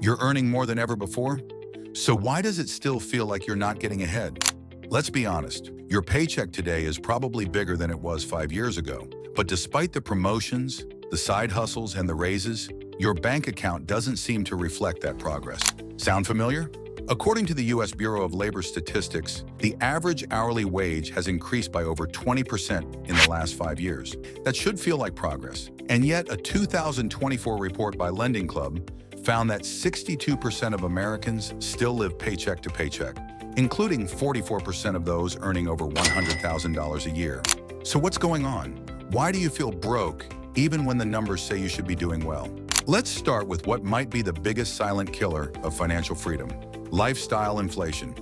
You're earning more than ever before? So why does it still feel like you're not getting ahead? Let's be honest, your paycheck today is probably bigger than it was 5 years ago. But despite the promotions, the side hustles, and the raises, your bank account doesn't seem to reflect that progress. Sound familiar? According to the U.S. Bureau of Labor Statistics, the average hourly wage has increased by over 20% in the last 5 years. That should feel like progress. And yet, a 2024 report by Lending Club found that 62% of Americans still live paycheck to paycheck, including 44% of those earning over $100,000 a year. So what's going on? Why do you feel broke even when the numbers say you should be doing well? Let's start with what might be the biggest silent killer of financial freedom: lifestyle inflation.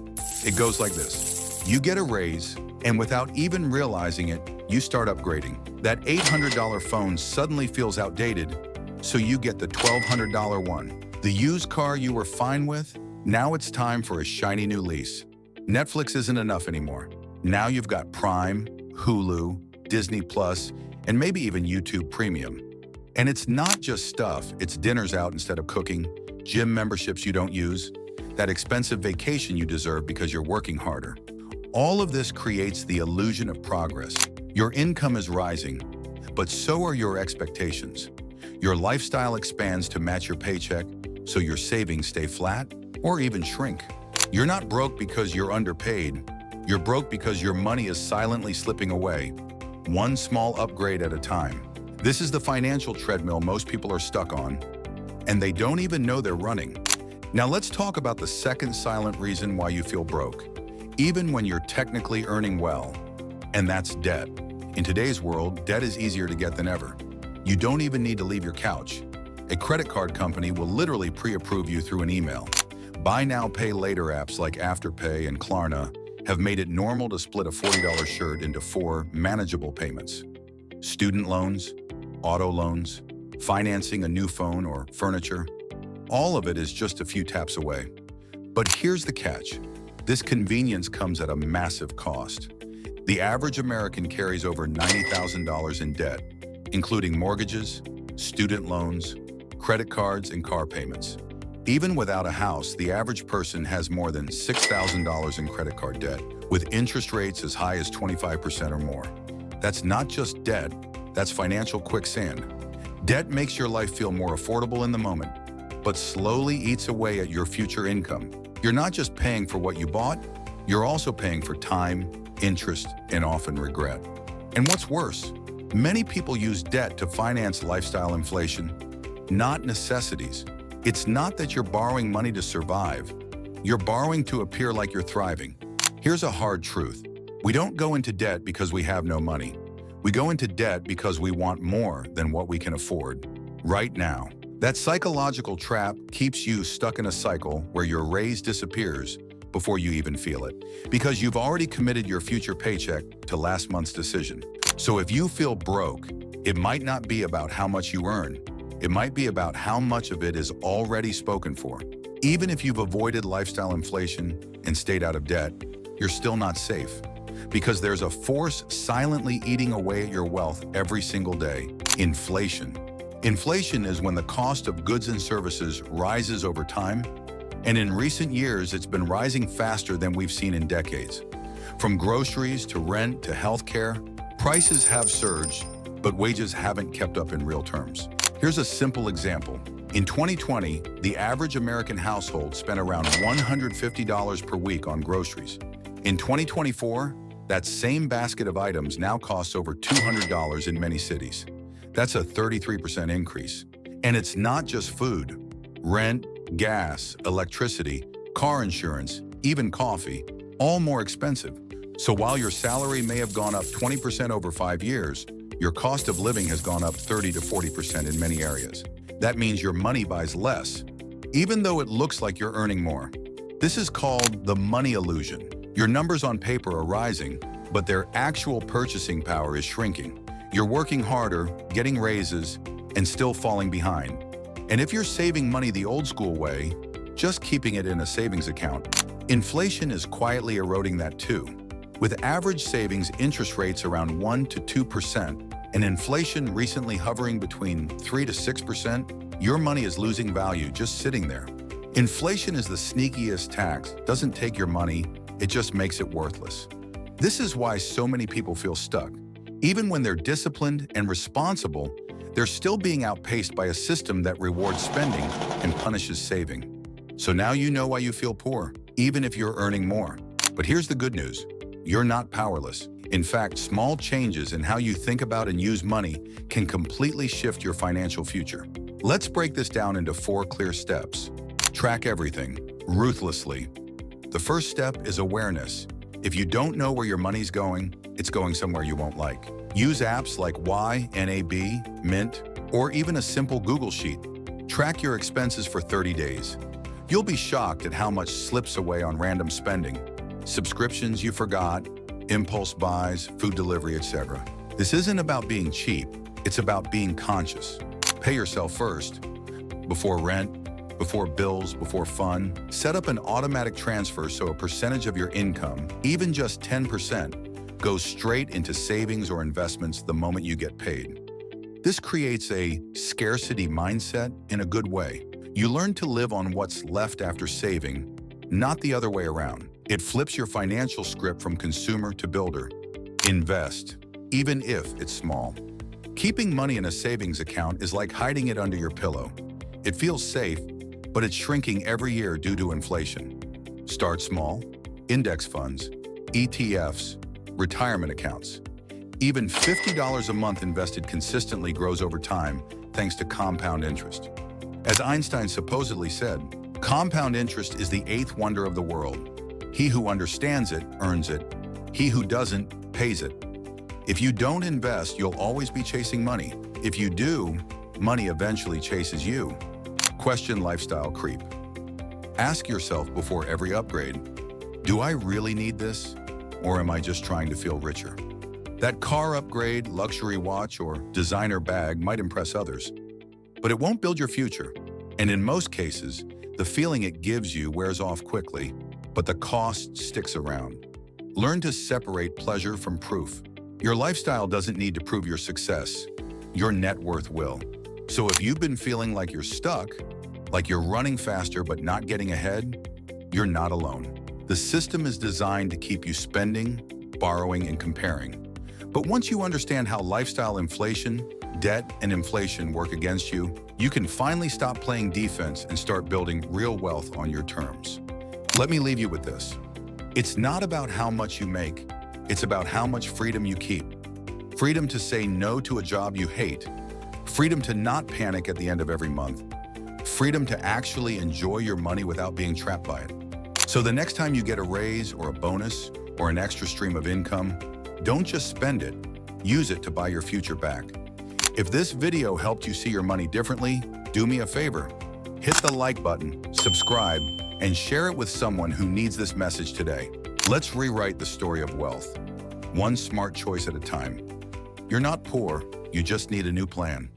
It goes like this. You get a raise, and without even realizing it, you start upgrading. That $800 phone suddenly feels outdated, so you get the $1,200 one. The used car you were fine with, now it's time for a shiny new lease. Netflix isn't enough anymore. Now you've got Prime, Hulu, Disney Plus, and maybe even YouTube Premium. And it's not just stuff, it's dinners out instead of cooking, gym memberships you don't use, that expensive vacation you deserve because you're working harder. All of this creates the illusion of progress. Your income is rising, but so are your expectations. Your lifestyle expands to match your paycheck, so your savings stay flat or even shrink. You're not broke because you're underpaid. You're broke because your money is silently slipping away, one small upgrade at a time. This is the financial treadmill most people are stuck on, and they don't even know they're running. Now let's talk about the second silent reason why you feel broke, even when you're technically earning well, and that's debt. In today's world, debt is easier to get than ever. You don't even need to leave your couch. A credit card company will literally pre-approve you through an email. Buy now, pay later apps like Afterpay and Klarna have made it normal to split a $40 shirt into 4 manageable payments. Student loans, auto loans, financing a new phone or furniture. All of it is just a few taps away. But here's the catch. This convenience comes at a massive cost. The average American carries over $90,000 in debt, including mortgages, student loans, credit cards, and car payments. Even without a house, the average person has more than $6,000 in credit card debt, with interest rates as high as 25% or more. That's not just debt, that's financial quicksand. Debt makes your life feel more affordable in the moment, but slowly eats away at your future income. You're not just paying for what you bought, you're also paying for time, interest, and often regret. And what's worse, many people use debt to finance lifestyle inflation, not necessities. It's not that you're borrowing money to survive. You're borrowing to appear like you're thriving. Here's a hard truth. We don't go into debt because we have no money. We go into debt because we want more than what we can afford right now. That psychological trap keeps you stuck in a cycle where your raise disappears before you even feel it, because you've already committed your future paycheck to last month's decision. So if you feel broke, it might not be about how much you earn. It might be about how much of it is already spoken for. Even if you've avoided lifestyle inflation and stayed out of debt, you're still not safe, because there's a force silently eating away at your wealth every single day: inflation. Inflation is when the cost of goods and services rises over time, and in recent years, it's been rising faster than we've seen in decades. From groceries to rent to healthcare, prices have surged, but wages haven't kept up in real terms. Here's a simple example. In 2020, the average American household spent around $150 per week on groceries. In 2024, that same basket of items now costs over $200 in many cities. That's a 33% increase. And it's not just food. Rent, gas, electricity, car insurance, even coffee, all more expensive. So while your salary may have gone up 20% over 5 years, your cost of living has gone up 30 to 40% in many areas. That means your money buys less, even though it looks like you're earning more. This is called the money illusion. Your numbers on paper are rising, but their actual purchasing power is shrinking. You're working harder, getting raises, and still falling behind. And if you're saving money the old school way, just keeping it in a savings account, inflation is quietly eroding that too. With average savings interest rates around 1 to 2%, and inflation recently hovering between 3 to 6%, Your money is losing value just sitting there. Inflation is the sneakiest tax. Doesn't take your money, it just makes it worthless. This is why so many people feel stuck. Even when they're disciplined and responsible, they're still being outpaced by a system that rewards spending and punishes saving. So now you know why you feel poor, even if you're earning more. But here's the good news. You're not powerless. In fact, small changes in how you think about and use money can completely shift your financial future. Let's break this down into 4 clear steps. Track everything, ruthlessly. The first step is awareness. If you don't know where your money's going, it's going somewhere you won't like. Use apps like YNAB, Mint, or even a simple Google Sheet. Track your expenses for 30 days. You'll be shocked at how much slips away on random spending. Subscriptions you forgot, impulse buys, food delivery, etc. This isn't about being cheap, it's about being conscious. Pay yourself first. Before rent, before bills, before fun, set up an automatic transfer so a percentage of your income, even just 10%, goes straight into savings or investments the moment you get paid. This creates a scarcity mindset in a good way. You learn to live on what's left after saving, not the other way around. It flips your financial script from consumer to builder. Invest, even if it's small. Keeping money in a savings account is like hiding it under your pillow. It feels safe, but it's shrinking every year due to inflation. Start small. Index funds, ETFs, retirement accounts. Even $50 a month invested consistently grows over time thanks to compound interest. As Einstein supposedly said, compound interest is the 8th wonder of the world. He who understands it earns it. He who doesn't pays it. If you don't invest, you'll always be chasing money. If you do, money eventually chases you. Question lifestyle creep. Ask yourself before every upgrade, do I really need this? Or am I just trying to feel richer? That car upgrade, luxury watch, or designer bag might impress others, but it won't build your future. And in most cases, the feeling it gives you wears off quickly, but the cost sticks around. Learn to separate pleasure from proof. Your lifestyle doesn't need to prove your success. Your net worth will. So if you've been feeling like you're stuck, like you're running faster but not getting ahead, you're not alone. The system is designed to keep you spending, borrowing, and comparing. But once you understand how lifestyle inflation, debt, and inflation work against you, you can finally stop playing defense and start building real wealth on your terms. Let me leave you with this. It's not about how much you make, it's about how much freedom you keep. Freedom to say no to a job you hate. Freedom to not panic at the end of every month. Freedom to actually enjoy your money without being trapped by it. So the next time you get a raise or a bonus or an extra stream of income, don't just spend it, use it to buy your future back. If this video helped you see your money differently, do me a favor. Hit the like button, subscribe, and share it with someone who needs this message today. Let's rewrite the story of wealth, one smart choice at a time. You're not poor, you just need a new plan.